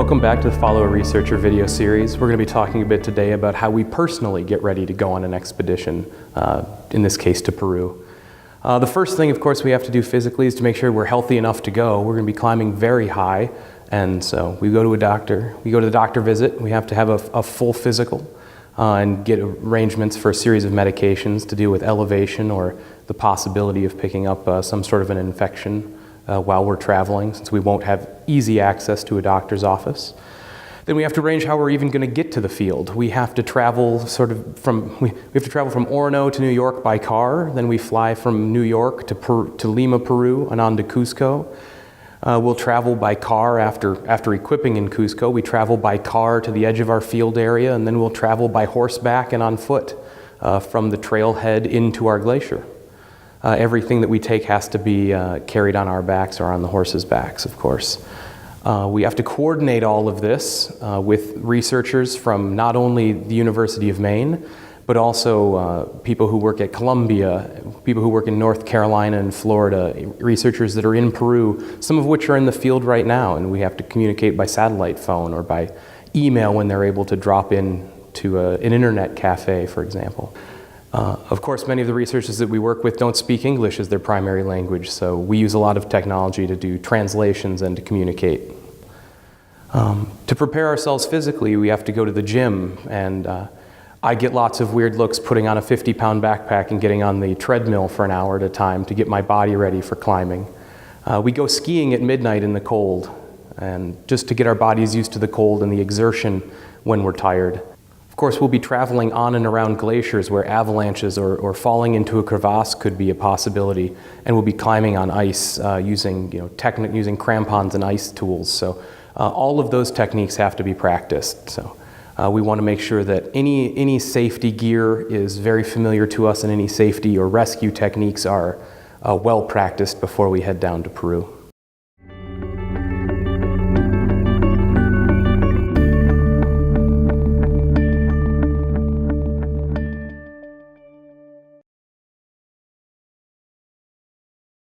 Welcome back to the Follow a Researcher video series. We're going to be talking a bit today about how we personally get ready to go on an expedition, in this case to Peru. The first thing, of course, we have to do physically is to make sure we're healthy enough to go. We're going to be climbing very high, and so we go to a doctor. We go to the doctor visit. We have to have a full physical and get arrangements for a series of medications to deal with elevation or the possibility of picking up some sort of an infection while we're traveling, since we won't have easy access to a doctor's office. Then we have to arrange how we're even going to get to the field. We have to travel from Orono to New York by car. Then we fly from New York to Lima, Peru, and on to Cusco. We'll travel by car after equipping in Cusco. We travel by car to the edge of our field area, and then we'll travel by horseback and on foot from the trailhead into our glacier. Everything that we take has to be carried on our backs or on the horses' backs, of course. We have to coordinate all of this with researchers from not only the University of Maine, but also people who work at Columbia, people who work in North Carolina and Florida, researchers that are in Peru, some of which are in the field right now, and we have to communicate by satellite phone or by email when they're able to drop in to an internet cafe, for example. Of course, many of the researchers that we work with don't speak English as their primary language, so we use a lot of technology to do translations and to communicate. To prepare ourselves physically, we have to go to the gym, and I get lots of weird looks putting on a 50-pound backpack and getting on the treadmill for an hour at a time to get my body ready for climbing. We go skiing at midnight in the cold, and just to get our bodies used to the cold and the exertion when we're tired. Of course, we'll be traveling on and around glaciers where avalanches or falling into a crevasse could be a possibility, and we'll be climbing on ice using crampons and ice tools. So all of those techniques have to be practiced. So we want to make sure that any safety gear is very familiar to us, and any safety or rescue techniques are well practiced before we head down to Peru.